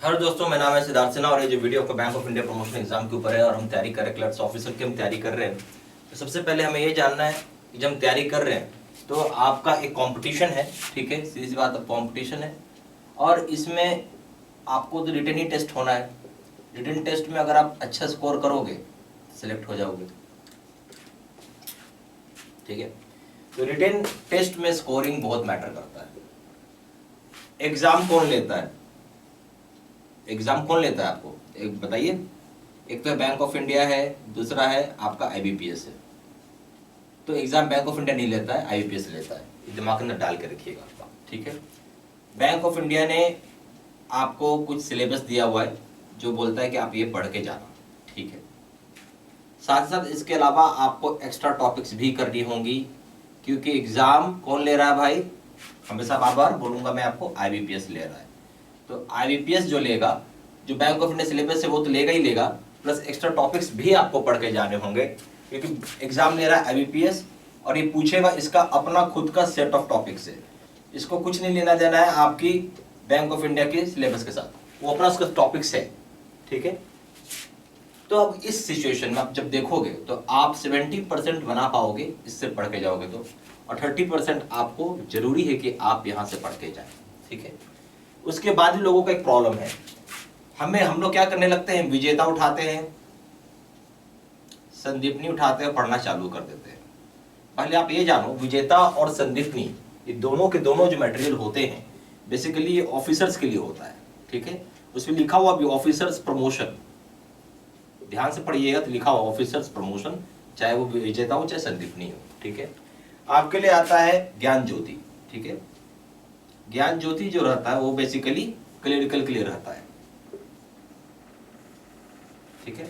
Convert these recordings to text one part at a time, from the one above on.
Hello दोस्तों, मेरा नाम है सिद्धार्थ सिन्हा और ये जो वीडियो का bank of India promotion exam के ऊपर है और हम तैयारी कर रहे हैं, क्लर्क्स ऑफिसर की हम तैयारी कर रहे हैं। तो सबसे पहले हमें ये जानना है कि जब हम तैयारी कर रहे हैं तो आपका एक कंपटीशन है, ठीक है, सीधी सी बात है, कंपटीशन है और इसमें आपको तो रिटन ही टेस्ट होना है। रिटन टेस्ट में अगर आप अच्छा स्कोर करोगे सिलेक्ट हो जाओगे, ठीक है। तो रिटन टेस्ट में स्कोरिंग बहुत मैटर करता है। एग्जाम कौन लेता है? एग्जाम कौन लेता है आपको एक बताइए। एक तो बैंक ऑफ इंडिया है, दूसरा है आपका आईबीपीएस है। तो एग्जाम बैंक ऑफ इंडिया नहीं लेता है, आईबीपीएस लेता है, ये दिमाग के अंदर डाल के रखिएगा आपका, ठीक है। बैंक ऑफ इंडिया ने आपको कुछ सिलेबस दिया हुआ है जो बोलता है कि आप ये पढ़ के जाना, ठीक है। साथ साथ इसके अलावा आपको एक्स्ट्रा टॉपिक्स भी करनी होंगी, क्योंकि एग्जाम कौन ले रहा है भाई? हमेशा बार बार बोलूंगा मैं आपको, आईबीपीएस ले रहा है। तो आईबीपीएस जो लेगा, जो बैंक ऑफ इंडिया सिलेबस है वो तो लेगा ही लेगा, प्लस एक्स्ट्रा टॉपिक्स भी आपको पढ़ के जाने होंगे, क्योंकि एग्जाम ले रहा है आईबीपीएस और ये पूछेगा, इसका अपना खुद का सेट ऑफ टॉपिक्स है। इसको कुछ नहीं लेना देना है आपकी बैंक ऑफ इंडिया के सिलेबस के साथ, वो अपना उसका टॉपिक्स है, ठीक है। तो अब इस सिचुएशन में आप जब देखोगे तो आप 70% बना पाओगे इससे पढ़ के जाओगे तो, और 30% आपको जरूरी है कि आप यहाँ से पढ़ के जाए, ठीक है। उसके बाद ही लोगों का एक प्रॉब्लम है, हम लोग क्या करने लगते हैं, विजेता उठाते हैं, संदीपनी उठाते हैं, पढ़ना चालू कर देते हैं। पहले आप ये जानो, विजेता और संदीपनी ये दोनों के दोनों जो मटेरियल होते हैं बेसिकली ये ऑफिसर्स के लिए होता है, ठीक है। उसमें लिखा हुआ भी ऑफिसर्स प्रमोशन, ध्यान से पढ़िएगा तो लिखा हुआ ऑफिसर्स प्रमोशन, चाहे वो विजेता हो चाहे संदीपनी हो, ठीक है। आपके लिए आता है ज्ञान ज्योति, ठीक है। ज्ञान ज्योति जो रहता है वो बेसिकली क्लिनिकल के लिए रहता है, ठीक है।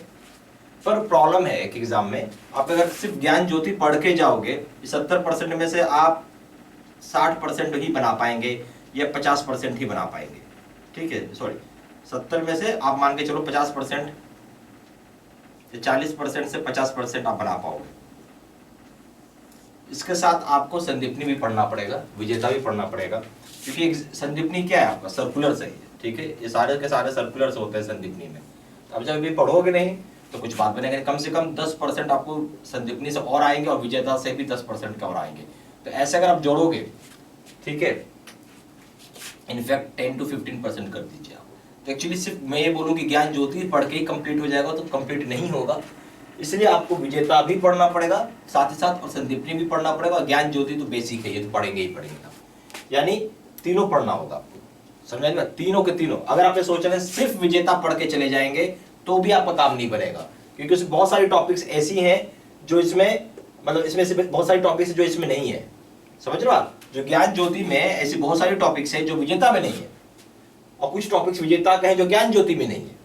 पर प्रॉब्लम है एक एग्जाम में, आप अगर सिर्फ ज्ञान ज्योति पढ़ के जाओगे, 70% में से आप 60% ही बना पाएंगे या 50% ही बना पाएंगे, ठीक है। सॉरी, 70 में से आप मान के चलो 50% या 40% से 50% आप बना पाओगे। इसके साथ आपको संदीपनी भी पढ़ना पड़ेगा, विजेता भी पढ़ना पड़ेगा, क्योंकि संदीपनी क्या है आपका सर्कुलर सही है, ठीक है। ये सारे के सारे सर्कुलर्स होते हैं संदीपनी में। अब जब भी पढ़ोगे नहीं तो कुछ बात बनेगा, कम से कम 10% आपको संदीपनी से और आएंगे और विजेता से भी 10% का और आएंगे। तो ऐसे अगर आप जोड़ोगे, ठीक है, इनफैक्ट 10 to 15% कर दीजिए आप। तो एक्चुअली सिर्फ मैं ये बोलूँ कि ज्ञान ज्योति पढ़ के ही कंप्लीट हो जाएगा तो कंप्लीट नहीं होगा, इसलिए आपको विजेता भी पढ़ना पड़ेगा साथ ही साथ, और संदीपनी भी पढ़ना पड़ेगा। ज्ञान ज्योति तो बेसिक है, ये तो पढ़ेंगे ही पढ़ेंगे आप, यानी तीनों पढ़ना होगा आपको, समझ में? तीनों के तीनों। अगर आप ये सोच रहे हैं सिर्फ विजेता पढ़ के चले जाएंगे तो भी आपका काम नहीं बनेगा, क्योंकि उसमें बहुत सारी टॉपिक्स ऐसी हैं जो इसमें, मतलब इसमें से बहुत सारी टॉपिक्स जो इसमें नहीं है, समझ रहे हो आप? जो ज्ञान ज्योति में ऐसी बहुत सारी टॉपिक्स है जो विजेता में नहीं है, और कुछ टॉपिक्स विजेता के हैं जो ज्ञान ज्योति में नहीं है,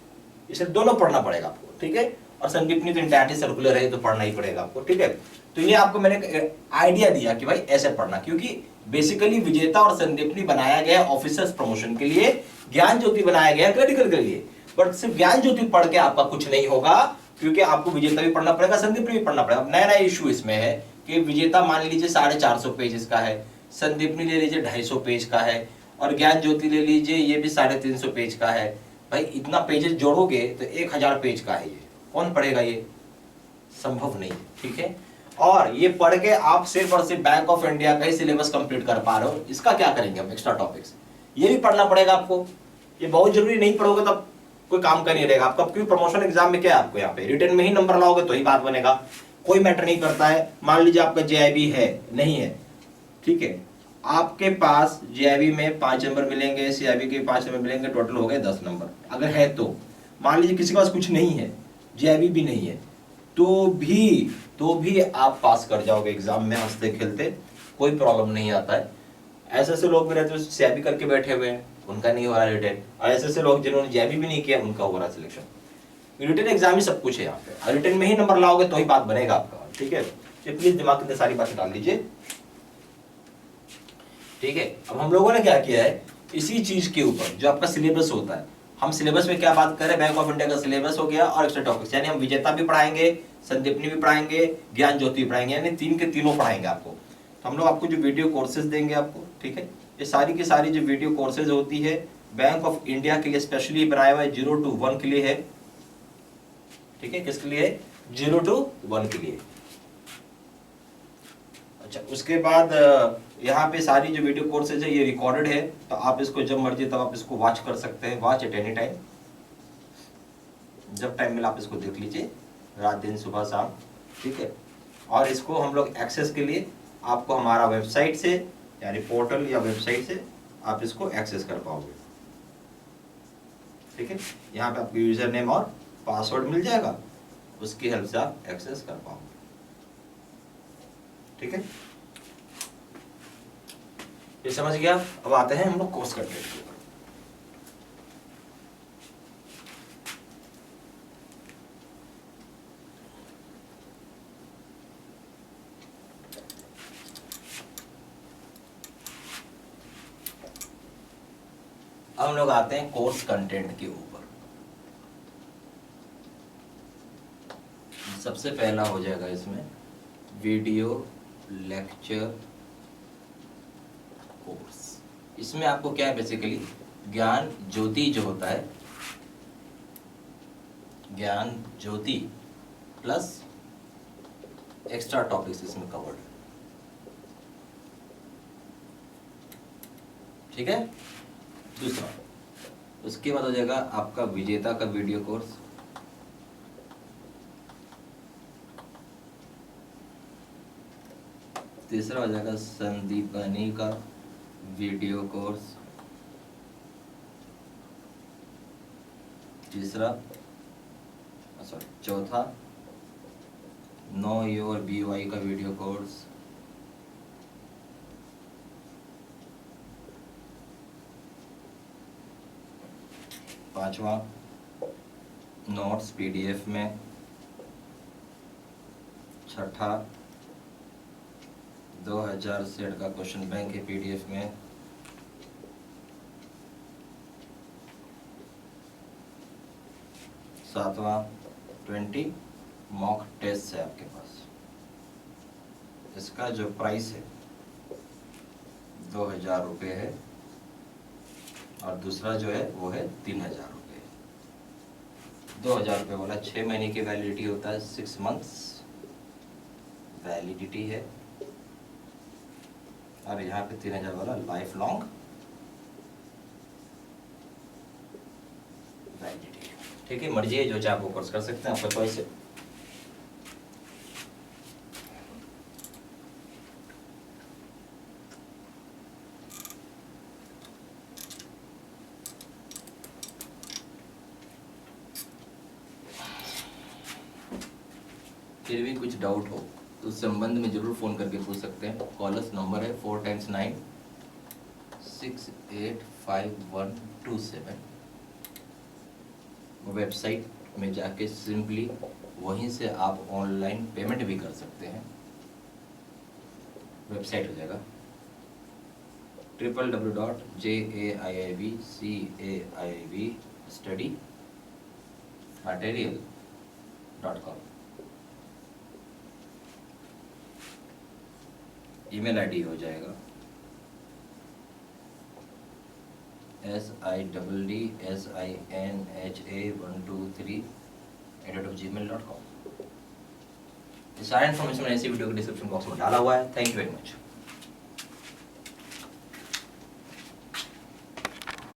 इसलिए दोनों पढ़ना पड़ेगा आपको, ठीक है। और संदीपनी तो इंटायरली सर्कुलर है तो पढ़ना ही पड़ेगा आपको, ठीक है। तो ये आपको मैंने आइडिया दिया कि भाई ऐसे पढ़ना, क्योंकि बेसिकली विजेता और संदीपनी बनाया गया ऑफिसर्स प्रमोशन के लिए, ज्ञान ज्योति बनाया गया क्रिटिकल के लिए। बट सिर्फ ज्ञान ज्योति पढ़ के आपका कुछ नहीं होगा, क्योंकि आपको विजेता भी पढ़ना पड़ेगा, संदीपनी भी पढ़ना पड़ेगा। नया नया इशू इसमें है कि विजेता मान लीजिए 450 पेजेस का है, संदीपनी ले लीजिए 250 पेज का है, और ज्ञान ज्योति ले लीजिए ये भी 350 पेज का है। भाई इतना पेजेस जोड़ोगे तो 1000 पेज का है, ये कौन पढ़ेगा? ये संभव नहीं, ठीक है। और ये पढ़ के आप सिर्फ और सिर्फ बैंक ऑफ इंडिया का ही सिलेबस कंप्लीट कर पा रहे हो, इसका क्या करेंगे हम? एक्स्ट्रा टॉपिक्स ये भी पढ़ना पड़ेगा आपको, ये बहुत जरूरी। नहीं पढ़ोगे तब कोई काम का नहीं रहेगा आपका, क्योंकि प्रमोशन एग्जाम में क्या है, आपको यहाँ पे रिटन में ही नंबर लाओगे तो ही बात बनेगा, कोई मैटर नहीं करता है। मान लीजिए आपका जेआईबी है, नहीं है, ठीक है, आपके पास जेआईबी में 5 नंबर मिलेंगे, सीआईबी के 5 नंबर मिलेंगे, टोटल हो गए 10 नंबर। अगर है तो मान लीजिए किसी के पास कुछ नहीं है, जेआईबी भी नहीं है, तो भी आप पास कर जाओगे एग्जाम में हंसते खेलते, कोई प्रॉब्लम नहीं आता है। ऐसे ऐसे लोग भी रहते हैं सीआईबी करके बैठे हुए हैं, उनका नहीं हो रहा रिटन, और ऐसे ऐसे लोग जिन्होंने जेआईबी भी नहीं किया उनका हो रहा सिलेक्शन। रिटन एग्जाम ही सब कुछ है यहाँ पे, रिटन में ही नंबर लाओगे तो ही बात बनेगा आपका, ठीक है। प्लीज दिमाग के अंदर सारी बातें डाल लीजिए, ठीक है। अब हम लोगों ने क्या किया है, इसी चीज के ऊपर जो आपका सिलेबस होता है, हम सिलेबस में क्या बात कर रहे हैं, बैंक ऑफ इंडिया का सिलेबस हो गया और एक्स्ट्रा टॉपिक्स, यानी हम विजेता भी पढ़ाएंगे, संदीपनी भी पढ़ाएंगे, ज्ञान ज्योति पढ़ाएंगे, यानी 3 के तीनों पढ़ाएंगे आपको। तो हम लोग आपको जो वीडियो कोर्सेज देंगे आपको, ठीक है, ये सारी की सारी जो वीडियो कोर्सेज होती है बैंक ऑफ इंडिया के लिए स्पेशली बनाया हुआ है, 0 to 1 के लिए है, ठीक है, किसके लिए? 0 to 1 के लिए। अच्छा, उसके बाद यहाँ पे सारी जो वीडियो कोर्सेज है ये रिकॉर्डेड है, तो आप इसको जब मर्जी तब आप इसको वॉच कर सकते हैं, वॉच एट एनी टाइम, जब टाइम मिला आप इसको देख लीजिए, रात दिन सुबह शाम, ठीक है। और इसको हम लोग एक्सेस के लिए आपको हमारा वेबसाइट से यानी पोर्टल या वेबसाइट से आप इसको एक्सेस कर पाओगे, ठीक है। यहाँ पे आपको यूजर नेम और पासवर्ड मिल जाएगा, उसकी हेल्प से आप एक्सेस कर पाओगे, ठीक है। ये समझ गया। अब आते हैं हम लोग कोर्स कंटेंट के ऊपर। अब हम लोग आते हैं कोर्स कंटेंट के ऊपर। सबसे पहला हो जाएगा इसमें वीडियो लेक्चर कोर्स। इसमें आपको क्या है, बेसिकली ज्ञान ज्योति जो होता है, ज्ञान ज्योति प्लस एक्स्ट्रा टॉपिक्स इसमें कवर्ड है, ठीक है। दूसरा, उसके बाद हो जाएगा आपका विजेता का वीडियो कोर्स। तीसरा हो जाएगा संदीपनी का वीडियो कोर्स। चौथा नो योर BY का वीडियो कोर्स। पांचवा नोट्स PDF में। छठा 2000 सेट का क्वेश्चन बैंक है PDF में। सातवां 20 मॉक टेस्ट है आपके पास, इसका जो प्राइस है 2000 रुपये है, और दूसरा जो है वो है 3000 रुपये। 2000 रुपये वाला 6 महीने की वैलिडिटी होता है, 6 मंथ्स वैलिडिटी है, और यहाँ पे 3000 वाला लाइफ लॉन्ग वैलिडिटी है, ठीक है। मर्जी है, जो चाहे आप वो कोर्स कर सकते हैं, आपका चॉइस है। फिर भी कुछ डाउट हो तो उस संबंध में जरूर फ़ोन करके पूछ सकते हैं। कॉलर्स नंबर है 4 × 9 685127। वेबसाइट में जाके सिंपली वहीं से आप ऑनलाइन पेमेंट भी कर सकते हैं। वेबसाइट हो जाएगा www.jaivcaiv.studymaterial.com। ईमेल ID हो जाएगा siddsinha123@gmail.com। सारा इन्फॉर्मेशन मैंने इसी वीडियो के डिस्क्रिप्शन बॉक्स में डाला हुआ है। Thank you very much.